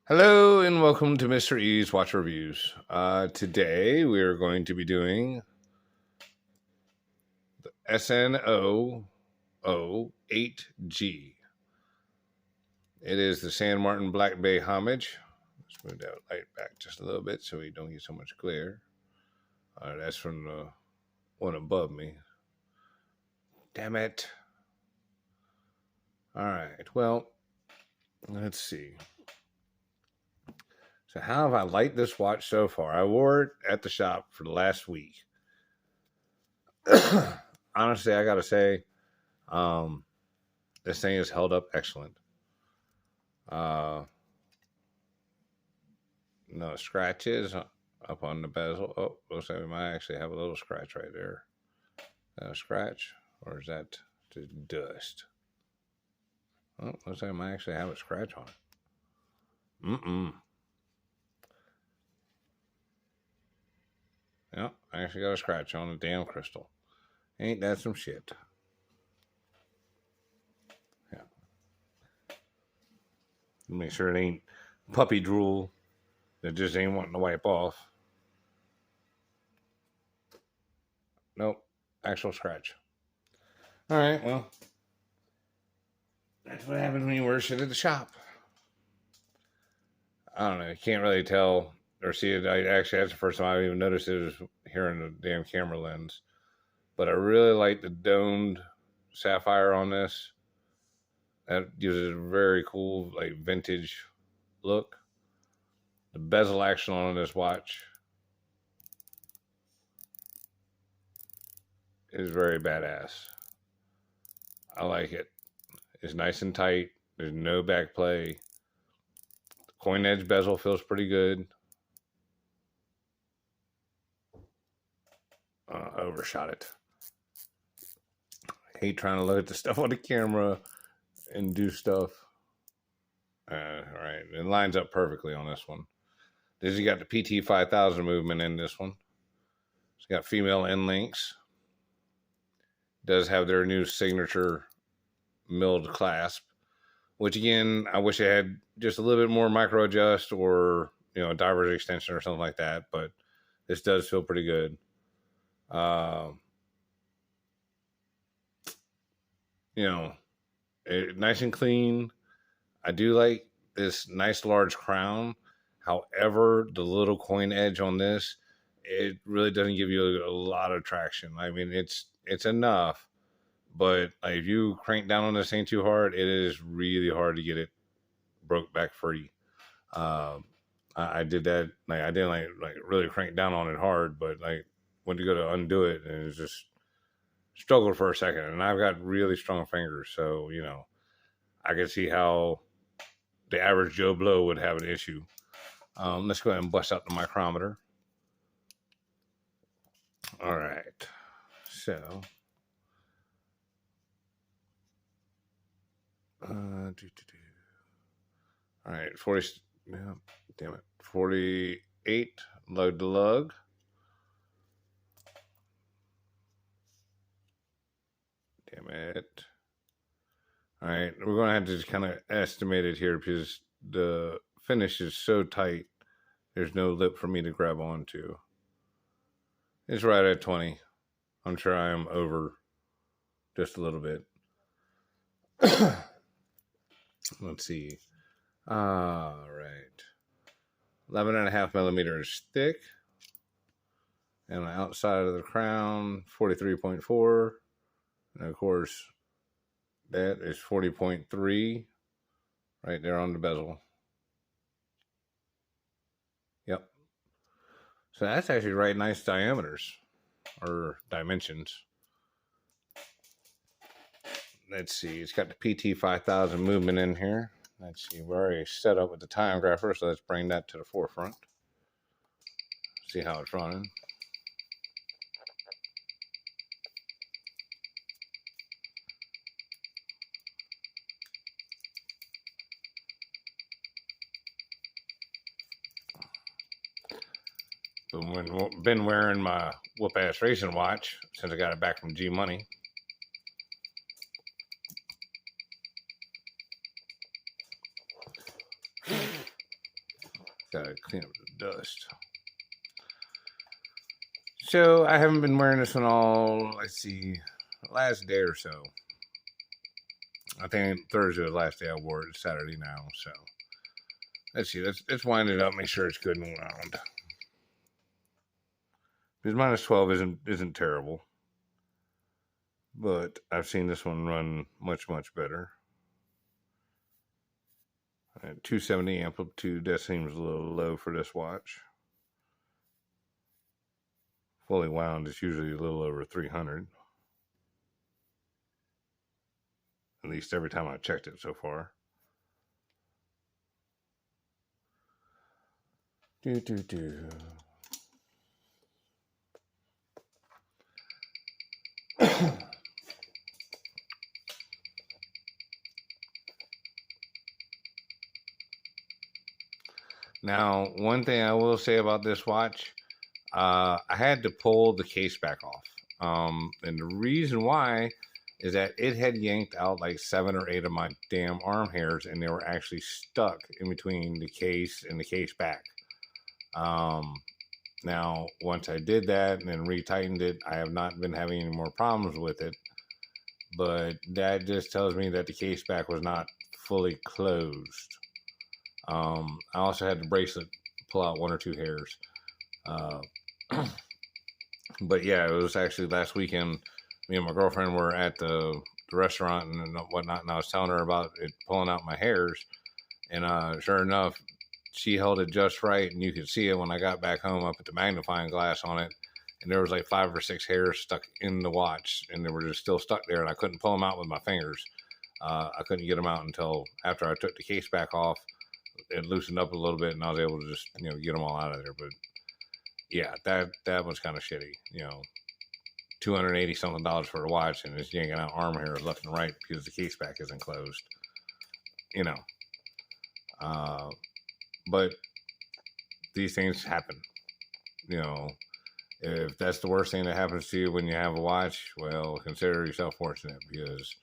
Hello and welcome to Mr. E's Watch Reviews. Today we are going to be doing the sn008g. It is the San Martin Black Bay Homage. Let's move that light back just a little bit so we don't get so much glare. That's from the one above me. Damn it. All right, well, let's see. So how have I liked this watch so far? I wore it at the shop for the last week. Honestly, I gotta say, this thing is held up excellent. No scratches up on the bezel. Oh, looks like we might actually have a little scratch right there. A scratch, or is that just dust? Oh, looks like I might actually have a scratch on it. Yep, I actually got a scratch on the damn crystal. Ain't that some shit? Yeah. Make sure it ain't puppy drool that just ain't wanting to wipe off. Nope, actual scratch. All right, well, that's what happens when you wear shit at the shop. I don't know. You can't really tell or see it. Actually, that's the first time I even noticed it was here in the damn camera lens. But I really like the domed sapphire on this. That gives it a very cool, like, vintage look. The bezel action on this watch is very badass. I like it. It's nice and tight. There's no back play. The coin edge bezel feels pretty good. I overshot it. I hate trying to look at the stuff on the camera and do stuff. All right, it lines up perfectly on this one. This has got the PT 5000 movement in this one. It's got female end links. Does have their new signature milled clasp, which again, I wish it had just a little bit more micro adjust or, you know, a diverge extension or something like that. But this does feel pretty good. You know, nice and clean. I do like this nice large crown. However, the little coin edge on this, it really doesn't give you a lot of traction. I mean, it's enough, but like, if you crank down on this thing too hard, it is really hard to get it broke back free. I did that. Like, I didn't like really crank down on it hard, but like went to go to undo it, and it was just struggled for a second. And I've got really strong fingers, so you know, I can see how the average Joe Blow would have an issue. Let's go ahead and bust out the micrometer. All right, so all right, 40. Yeah, damn it, 48. Lug to lug. Damn it. All right, we're going to have to just kind of estimate it here because the finish is so tight. There's no lip for me to grab onto. It's right at 20. I'm sure I am over just a little bit. Let's see. All right. 11.5 millimeters thick. And the outside of the crown, 43.4. And of course, that is 40.3 right there on the bezel. Yep. So that's actually right nice diameters or dimensions. Let's see. It's got the PT 5000 movement in here. Let's see. We're already set up with the Timegrapher, so let's bring that to the forefront. See how it's running. Been wearing my whoop-ass racing watch since I got it back from G Money. gotta clean up the dust. So I haven't been wearing this one all, let's see, last day or so. I think Thursday was the last day I wore it. It's Saturday now, so let's see. Let's wind it up. Make sure it's good and round. Because -12 isn't terrible, but I've seen this one run much better. At 270 amplitude, that seems a little low for this watch. Fully wound, it's usually a little over 300. At least every time I've checked it so far. Now, one thing I will say about this watch, I had to pull the case back off. And the reason why is that it had yanked out like 7 or 8 of my damn arm hairs, and they were actually stuck in between the case and the case back. Now, once I did that and then retightened it, I have not been having any more problems with it. But that just tells me that the case back was not fully closed. I also had the bracelet pull out 1 or 2 hairs. But yeah, it was actually last weekend. Me and my girlfriend were at the restaurant and whatnot, and I was telling her about it pulling out my hairs. And sure enough, she held it just right, and you could see it when I got back home. I put the magnifying glass on it, and there was like 5 or 6 hairs stuck in the watch, and they were just still stuck there, and I couldn't pull them out with my fingers. I couldn't get them out until after I took the case back off. It loosened up a little bit, and I was able to just, get them all out of there. But yeah, that was kind of shitty. $280 something for the watch, and it's yanking out arm hair left and right because the case back isn't closed. But these things happen. If that's the worst thing that happens to you when you have a watch, well, consider yourself fortunate, because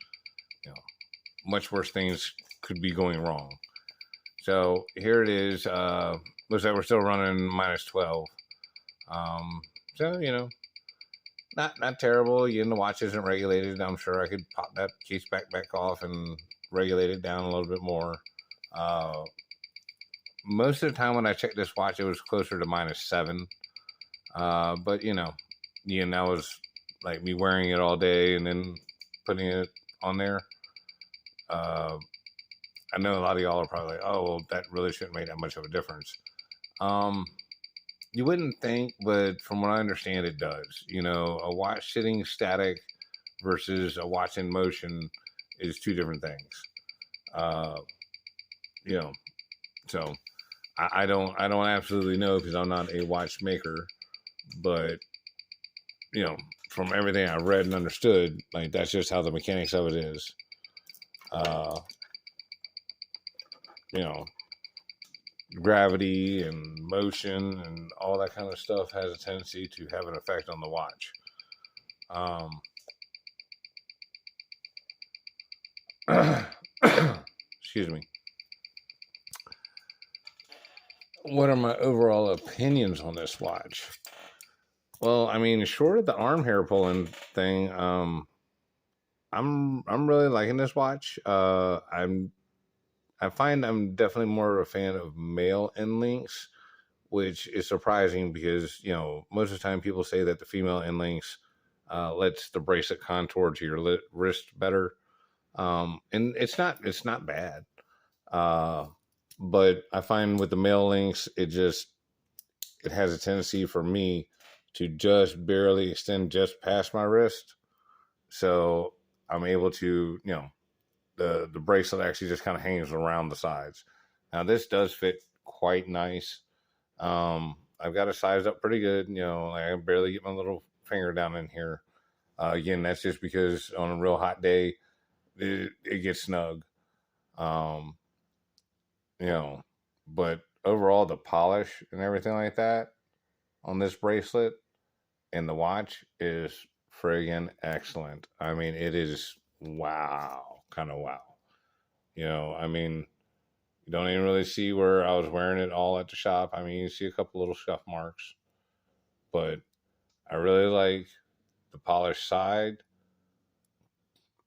much worse things could be going wrong. So here it is. Looks like we're still running -12. So not terrible. The watch isn't regulated. I'm sure I could pop that case back off and regulate it down a little bit more. Most of the time when I checked this watch, it was closer to -7. But that was like me wearing it all day and then putting it on there. I know a lot of y'all are probably like, oh, well, that really shouldn't make that much of a difference. You wouldn't think, but from what I understand, it does. A watch sitting static versus a watch in motion is 2 different things. So I don't absolutely know, because I'm not a watchmaker, but from everything I read and understood, like, that's just how the mechanics of it is. Gravity and motion and all that kind of stuff has a tendency to have an effect on the watch. Excuse me. What are my overall opinions on this watch? Well, I mean, short of the arm hair pulling thing, I'm really liking this watch. I find I'm definitely more of a fan of male end links, which is surprising because, most of the time people say that the female end links lets the bracelet contour to your wrist better. And it's not bad. But I find with the male links, it has a tendency for me to just barely extend just past my wrist. So I'm able to, the bracelet actually just kind of hangs around the sides. Now this does fit quite nice. I've got it sized up pretty good. I can barely get my little finger down in here. Again, that's just because on a real hot day, it gets snug. But overall, the polish and everything like that on this bracelet and the watch is friggin' excellent. I mean, it is wow, kind of wow. I mean, You don't even really see where I was wearing it all at the shop. I mean, you see a couple little scuff marks, but I really like the polished side,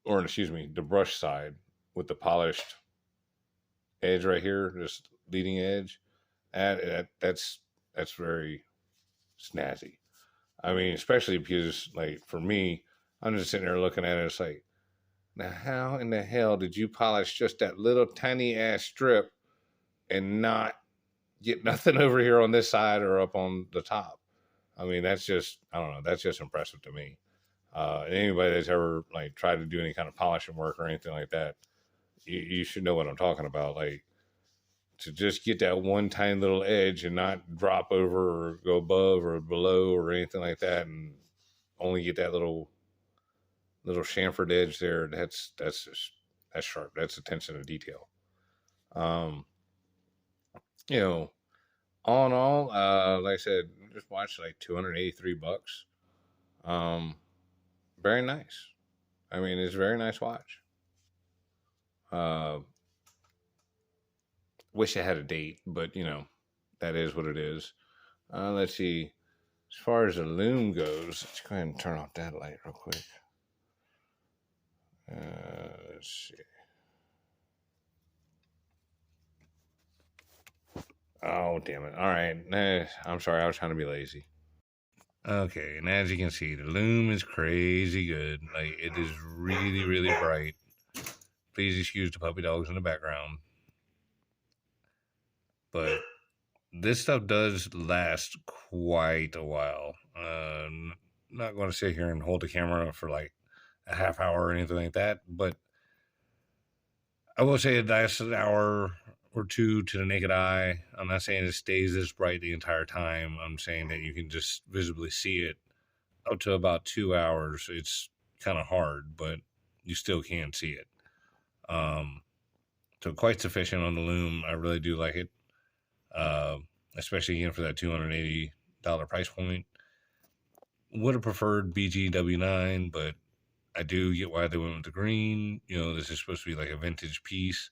or excuse me, the brush side with the polished edge right here, just leading edge. That's very snazzy. I mean, especially because, like, for me, I'm just sitting there looking at it. It's like, now how in the hell did you polish just that little tiny ass strip and not get nothing over here on this side or up on the top? I mean, that's just, I don't know, that's just impressive to me. Anybody that's ever like tried to do any kind of polishing work or anything like that, you should know what I'm talking about. Like, to just get that one tiny little edge and not drop over or go above or below or anything like that, and only get that little chamfered edge there. That's sharp. That's attention to detail. Um, you know, all in all, like I said, just watched like $283. Very nice. I mean, it's a very nice watch. Wish I had a date, but that is what it is. Let's see. As far as the Lume goes, let's go ahead and turn off that light real quick. Let's see. Oh, damn it. All right. I'm sorry. I was trying to be lazy. Okay, and as you can see, the Lume is crazy good. Like, it is really, really bright. Please excuse the puppy dogs in the background. But this stuff does last quite a while. I'm not going to sit here and hold the camera for like a half hour or anything like that, but I will say it lasts an hour or two to the naked eye. I'm not saying it stays this bright the entire time. I'm saying that you can just visibly see it up to about 2 hours. It's kind of hard, but you still can see it. So quite sufficient on the Lume. I really do like it, especially again for that $280 price point. Would have preferred BGW9, but I do get why they went with the green. This is supposed to be like a vintage piece,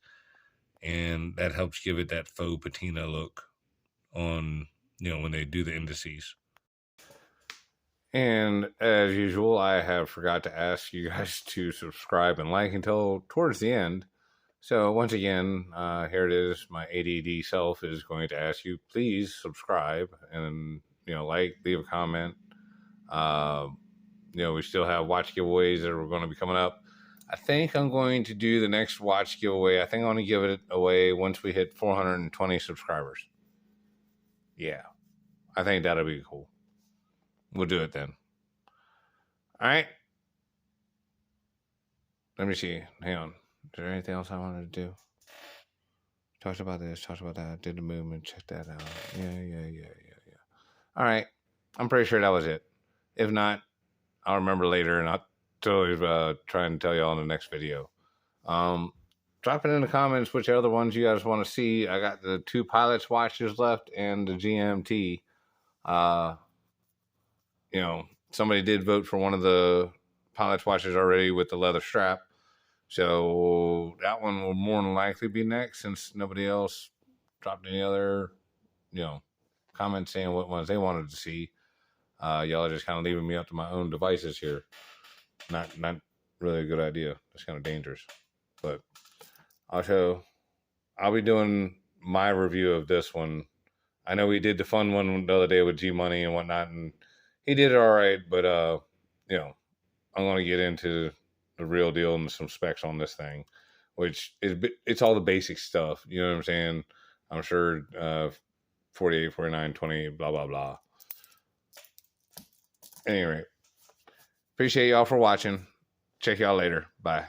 and that helps give it that faux patina look on, when they do the indices. And as usual, I have forgot to ask you guys to subscribe and like until towards the end. So once again, here it is. My ADD self is going to ask you, please subscribe and, like, leave a comment. We still have watch giveaways that are going to be coming up. I think I'm going to do the next watch giveaway. I think I'm going to give it away once we hit 420 subscribers. Yeah, I think that'll be cool. We'll do it then. All right. Let me see. Hang on. Is there anything else I wanted to do? Talked about this, talked about that, did the movement, check that out. Yeah. All right. I'm pretty sure that was it. If not, I'll remember later and I'll totally try and tell you all in the next video. Drop it in the comments which other ones you guys want to see. I got the 2 Pilots watches left and the GMT. Somebody did vote for one of the Pilots watches already with the leather strap. So that one will more than likely be next, since nobody else dropped any other, comments saying what ones they wanted to see. Y'all are just kind of leaving me up to my own devices here. Not really a good idea. It's kind of dangerous. But I'll be doing my review of this one. I know we did the fun one the other day with G Money and whatnot, and he did it all right. But I'm going to get into the real deal and some specs on this thing, which it's all the basic stuff. You know what I'm saying? I'm sure 48, 49, 20, blah, blah, blah. Anyway, appreciate y'all for watching. Check y'all later. Bye.